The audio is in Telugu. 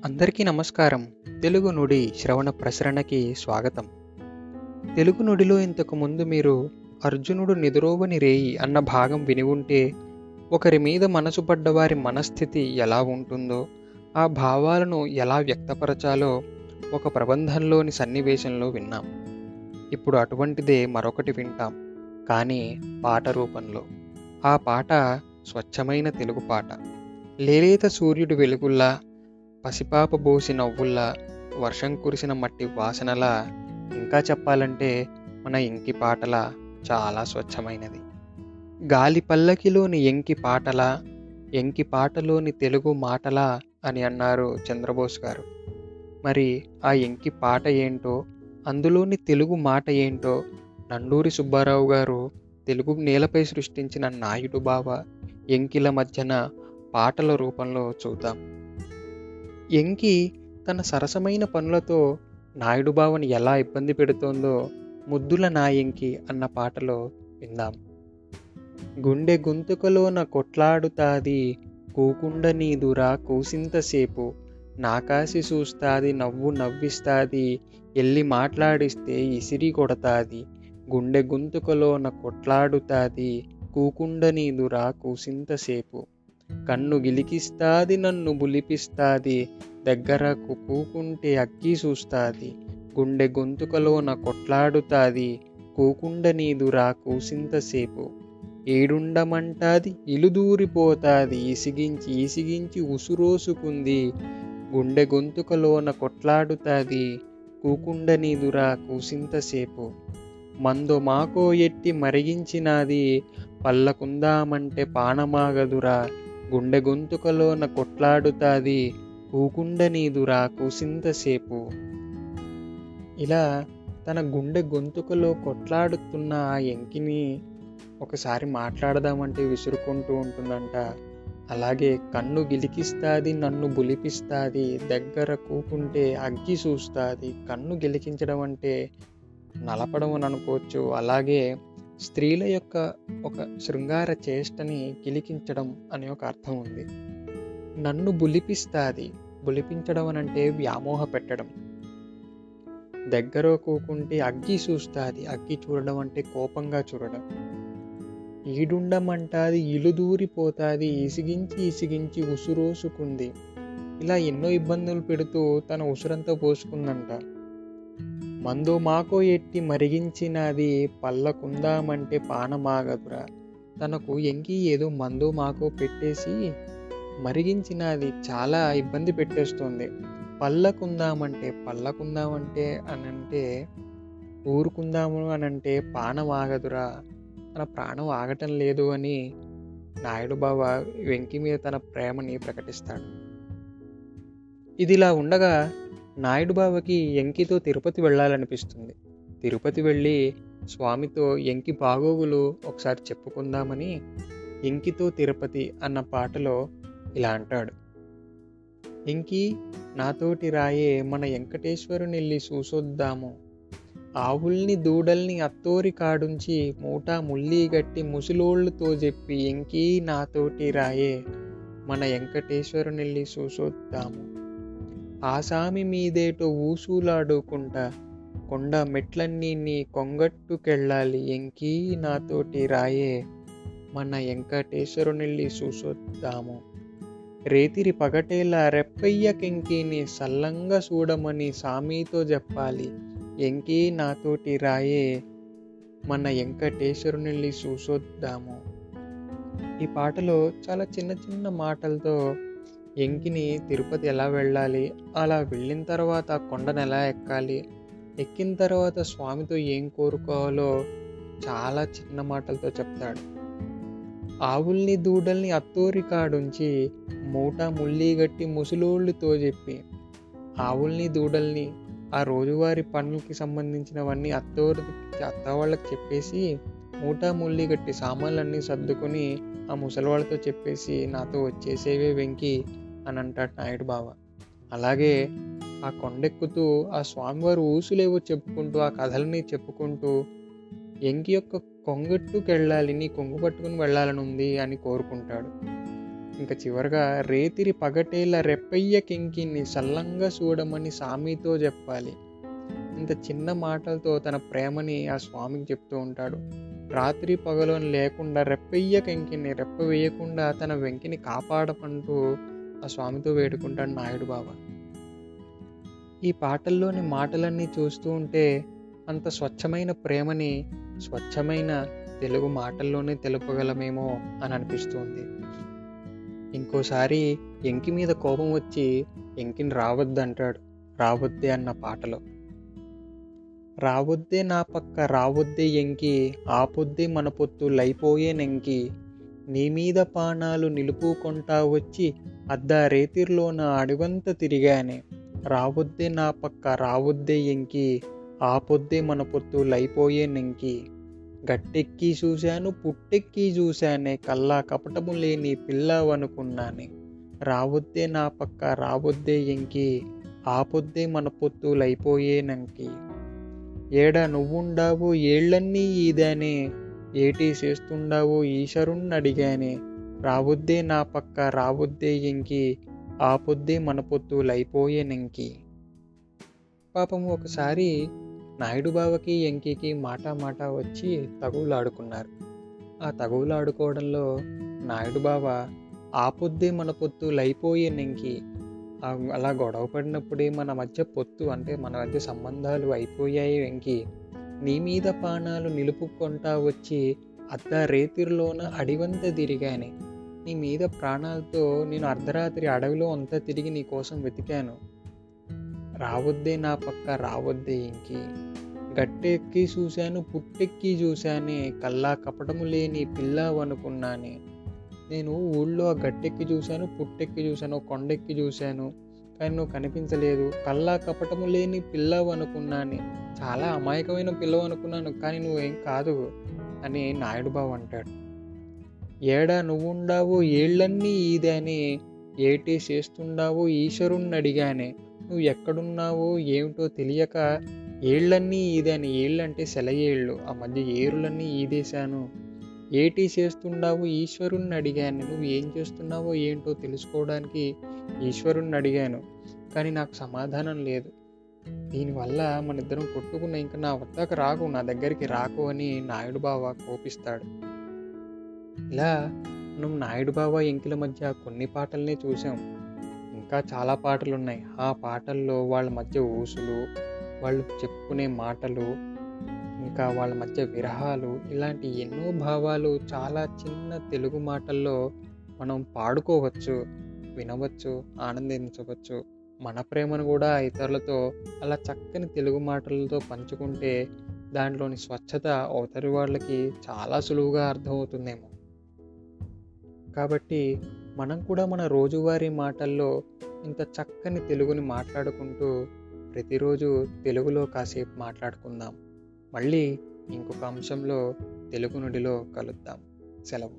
అందరికీ నమస్కారం. తెలుగు నుడి శ్రవణ ప్రసరణకి స్వాగతం. తెలుగు నుడిలో ఇంతకు ముందు మీరు 'అర్జునుడు నిదురోవని రేయి' అన్న భాగం విని ఉంటే, ఒకరి మీద మనసు పడ్డవారి మనస్థితి ఎలా ఉంటుందో, ఆ భావాలను ఎలా వ్యక్తపరచాలో ఒక ప్రబంధంలోని సన్నివేశంలో విన్నాం. ఇప్పుడు అటువంటిదే మరొకటి వింటాం, కానీ పాట రూపంలో. ఆ పాట స్వచ్ఛమైన తెలుగు పాట. లేలేత సూర్యుడి వెలుగుల్లా, పసిపాప బోసి నవ్వుల్లా, వర్షం కురిసిన మట్టి వాసనలా, ఇంకా చెప్పాలంటే మన ఎంకి పాటలా చాలా స్వచ్ఛమైనది. గాలి పల్లకిలోని ఎంకి పాటలా, ఎంకి పాటలోని తెలుగు మాటలా అని అన్నారు చంద్రబోస్ గారు. మరి ఆ ఎంకి పాట ఏంటో, అందులోని తెలుగు మాట ఏంటో నండూరి సుబ్బారావు గారు తెలుగు నేలపై సృష్టించిన నాయుడు బావ, ఎంకిల మధ్యన పాటల రూపంలో చూద్దాం. ఎంకి తన సరసమైన పనులతో నాయుడు బావని ఎలా ఇబ్బంది పెడుతోందో ముద్దుల నా ఎంకి అన్న పాటలో విందాం. గుండె గొంతుకలోన కొట్లాడుతాది, కూకుండ నీదురా కూసింతసేపు, నాకాసి చూస్తాది నవ్వు నవ్విస్తాది, ఎల్లి మాట్లాడిస్తే ఇసిరి కొడతాది. గుండె గొంతుకలోన కొట్లాడుతాది, కూకుండ నీదురా కూసింతసేపు, కన్ను గిలికిస్తాది నన్ను బులిపిస్తాది, దగ్గరకు కూకుంటే అక్కి చూస్తాది. గుండె గొంతుకలోన కొట్లాడుతాది, కూకుండ నీదురా కూసింతసేపు, ఏడుండమంటాది ఇలుదూరిపోతాది, ఇసిగించి ఇసిగించి ఉసురోసుకుంది. గుండె గొంతుకలోన కొట్లాడుతాది, కూకుండ నీదురా కూసింతసేపు, మందో మాకో ఎట్టి మరిగించినాది, పల్లకుందామంటే పానమాగదురా. గుండె గొంతుకలోన కొట్లాడుతాది, కూకుండ నీదురా కూసింతసేపు. ఇలా తన గుండె గొంతుకలో కొట్లాడుతున్న ఆ ఎంకిని ఒకసారి మాట్లాడదామంటే విసురుకుంటూ ఉంటుందంట. అలాగే కన్ను గిలికిస్తాది నన్ను బులిపిస్తాది, దగ్గర కూకుంటే అగ్గి చూస్తాది. కన్ను గిలికించడం అంటే నలపడం అని అనుకోవచ్చు. అలాగే స్త్రీల యొక్క ఒక శృంగార చేష్టని గిలికించడం అనే ఒక అర్థం ఉంది. నన్ను బులిపిస్తాది, బులిపించడం అని అంటే వ్యామోహ పెట్టడం. దగ్గర కూకుంటే అగ్గి చూస్తాది, అగ్గి చూడడం అంటే కోపంగా చూడడం. ఈడుండమంటాది ఇలుదూరిపోతాది, ఇసిగించి ఇసిగించి ఉసురోసుకుంది. ఇలా ఎన్నో ఇబ్బందులు పెడుతూ తన ఉసురంతా పోసుకుందంట. మందో మాకో ఎట్టి మరిగించినది, పల్లకుందామంటే పానమాగదురా. తనకు ఎంకి ఏదో మందో మాకో పెట్టేసి మరిగించినది, చాలా ఇబ్బంది పెట్టేస్తుంది. పల్లకుందామంటే అనంటే ఊరుకుందాము అనంటే పానం ఆగదురా. తన ప్రాణం ఆగటం లేదు అని నాయుడు బావ వెంకి మీద తన ప్రేమని ప్రకటిస్తాడు. ఇదిలా ఉండగా నాయుడు బావకి ఎంకితో తిరుపతి వెళ్ళాలనిపిస్తుంది. తిరుపతి వెళ్ళి స్వామితో ఎంకి బాగోగులు ఒకసారి చెప్పుకుందామని ఎంకితో తిరుపతి అన్న పాటలో ఇలా అంటాడు. ఎంకి నాతోటి రాయే మన వెంకటేశ్వరునెళ్ళి చూసొద్దాము, ఆవుల్ని దూడల్ని అత్తోరి కాడుంచి మూటా ముల్లి గట్టి ముసిలోళ్ళతో చెప్పి, ఎంకి నాతోటి రాయే మన వెంకటేశ్వరునెళ్ళి చూసొద్దాము, ఆసామి మీదేటో ఊసులాడుకుంటా కొండ మెట్లన్నీ నీ కొంగట్టుకెళ్ళాలి, ఎంకి నాతోటి రాయే మన వెంకటేశ్వరునెళ్ళి చూసొద్దాము, రేతిరి పగటేలా రెప్పయ్యకెంకిని సల్లంగా చూడమని సామీతో చెప్పాలి, ఎంకి నాతోటి రాయే మన వెంకటేశ్వరునెళ్ళి చూసొద్దాము. ఈ పాటలో చాలా చిన్న చిన్న మాటలతో ఎంకిని తిరుపతి ఎలా వెళ్ళాలి, అలా వెళ్ళిన తర్వాత కొండను ఎలా ఎక్కాలి, ఎక్కిన తర్వాత స్వామితో ఏం కోరుకోవాలో చాలా చిన్న మాటలతో చెప్తాడు. ఆవుల్ని దూడల్ని అత్తోరి కాడుంచి మూటా ముల్లి గట్టి ముసలోళ్ళతో చెప్పి, ఆవుల్ని దూడల్ని ఆ రోజువారి పనులకి సంబంధించినవన్నీ అత్త వాళ్ళకి చెప్పేసి, మూటా ముల్లి గట్టి సామాన్లన్నీ సర్దుకొని ఆ ముసలివాళ్ళతో చెప్పేసి నాతో వచ్చేసేవే వెంకి అని అంటాడు నాయుడు బావ. అలాగే ఆ కొండెక్కుతూ ఆ స్వామివారు ఊసులేవో చెప్పుకుంటూ ఆ కథలని చెప్పుకుంటూ ఎంకి యొక్క కొంగట్టుకెళ్ళాలి, నీ కొంగు పట్టుకుని వెళ్ళాలని ఉంది అని కోరుకుంటాడు. ఇంకా చివరగా రేతిరి పగటేల రెప్పయ్య కింకిని సల్లంగా చూడమని సామితో చెప్పాలి. ఇంత చిన్న మాటలతో తన ప్రేమని ఆ స్వామికి చెప్తూ ఉంటాడు. రాత్రి పగలు అని లేకుండా రెప్పయ్య కింకిని రెప్ప వేయకుండా తన వెంకిని కాపాడమంటూ ఆ స్వామితో వేడుకుంటాడు నాయుడు బాబా. ఈ పాటల్లోని మాటలన్నీ చూస్తూ ఉంటే అంత స్వచ్ఛమైన ప్రేమని స్వచ్ఛమైన తెలుగు మాటల్లోనే తెలుపగలమేమో అని అనిపిస్తుంది. ఇంకోసారి ఎంకి మీద కోపం వచ్చి ఎంకిని రావద్దంటాడు రావద్దే అన్న పాటలో. రావొద్దే నా పక్క రావొద్దే ఎంకి, ఆపొద్దే మన పొత్తు లైపోయే నెంకి, నీ మీద పానాలు నిలుపుకొంటా వచ్చి అద్దా రేతిర్లోన అడివంత తిరిగానే, రావొద్దే నా పక్క రావొద్దే ఎంకి, ఆపొద్దే మన పొత్తు లైపోయే నెంకి, గట్టెక్కి చూశాను పుట్టెక్కి చూశానే, కల్లా కపటము లేని పిల్లవనుకున్నానే, రావొద్దే నా పక్క రావొద్దే ఎంకి, ఆపొద్దే మన పొత్తు లైపోయే నంకి, ఏడా నువ్వుండావు ఏళ్ళన్నీ ఈదానే, ఏటి చేస్తుండావు ఈశ్వరుణ్ణడిగానే, రావొద్దే నా పక్క రావొద్దే ఎంకి, ఆపొద్దే మన పొత్తు లైపోయే నెంకి. పాపం ఒకసారి నాయుడు బావకి ఎంకికి మాట వచ్చి తగువులాడుకున్నారు. ఆ తగువులాడుకోవడంలో నాయుడు బావ ఆపొద్దే మన పొత్తు లైపోయే నెంకి, అలా గొడవ పడినప్పుడే మన మధ్య పొత్తు అంటే మన మధ్య సంబంధాలు అయిపోయాయి వెంకి, నీ మీద పానాలు నిలుపుకొంటా వచ్చి అద్దా రేతిరిలోన అడివంత తిరిగానే, నీ మీద ప్రాణాలతో నేను అర్ధరాత్రి అడవిలో అంతా తిరిగి నీ కోసం వెతికాను, రావొద్దే నా పక్క రావొద్దే ఇంకి, గట్టెక్కి చూశాను పుట్టెక్కి చూశానే, కల్లా కపటము లేని పిల్లవనుకున్నానే, నేను ఊళ్ళో ఆ గట్టెక్కి చూశాను పుట్టెక్కి చూశాను కొండెక్కి చూశాను కానీ నువ్వు కనిపించలేదు, కల్లా కపటము లేని పిల్లవు అనుకున్నాను, చాలా అమాయకమైన పిల్లవు అనుకున్నాను కానీ నువ్వేం కాదు అని నాయుడు బావ అంటాడు. ఏడా నువ్వుండావు ఏళ్ళన్నీ ఈదానే, ఏటి చేస్తుండావు ఈశ్వరుణ్ణి అడిగానే, నువ్వు ఎక్కడున్నావో ఏమిటో తెలియక ఏళ్ళన్నీ ఈదాని, ఏళ్ళంటే సెలయేళ్ళు, ఆ మధ్య ఏరులన్నీ ఈదేశాను, ఏటి చేస్తుండావు ఈశ్వరుణ్ణి అడిగాను, నువ్వు ఏం చేస్తున్నావో ఏంటో తెలుసుకోవడానికి ఈశ్వరుణ్ణి అడిగాను కానీ నాకు సమాధానం లేదు, దీనివల్ల మన ఇద్దరం కొట్టుకున్న ఇంకా నా వద్దకు రాకు, నా దగ్గరికి రాకు అని నాయుడు బావ కోపిస్తాడు. ఇలా మనం నాయుడు బావ ఎంకిల మధ్య కొన్ని పాటల్నే చూసాం, ఇంకా చాలా పాటలు ఉన్నాయి. ఆ పాటల్లో వాళ్ళ మధ్య ఊసులు, వాళ్ళు చెప్పుకునే మాటలు, ఇంకా వాళ్ళ మధ్య విరహాలు, ఇలాంటి ఎన్నో భావాలు చాలా చిన్న తెలుగు మాటల్లో మనం పాడుకోవచ్చు, వినవచ్చు, ఆనందించవచ్చు. మన ప్రేమను కూడా ఇతరులతో అలా చక్కని తెలుగు మాటలతో పంచుకుంటే దాంట్లోని స్వచ్ఛత అవతలి వాళ్ళకి చాలా సులువుగా అర్థమవుతుందేమో. కాబట్టి మనం కూడా మన రోజువారీ మాటల్లో ఇంత చక్కని తెలుగుని మాట్లాడుకుంటూ ప్రతిరోజు తెలుగులో కాసేపు మాట్లాడుకుందాం. మళ్ళీ ఇంకొక అంశంలో తెలుగు నుడిలో కలుద్దాం. సెలవు.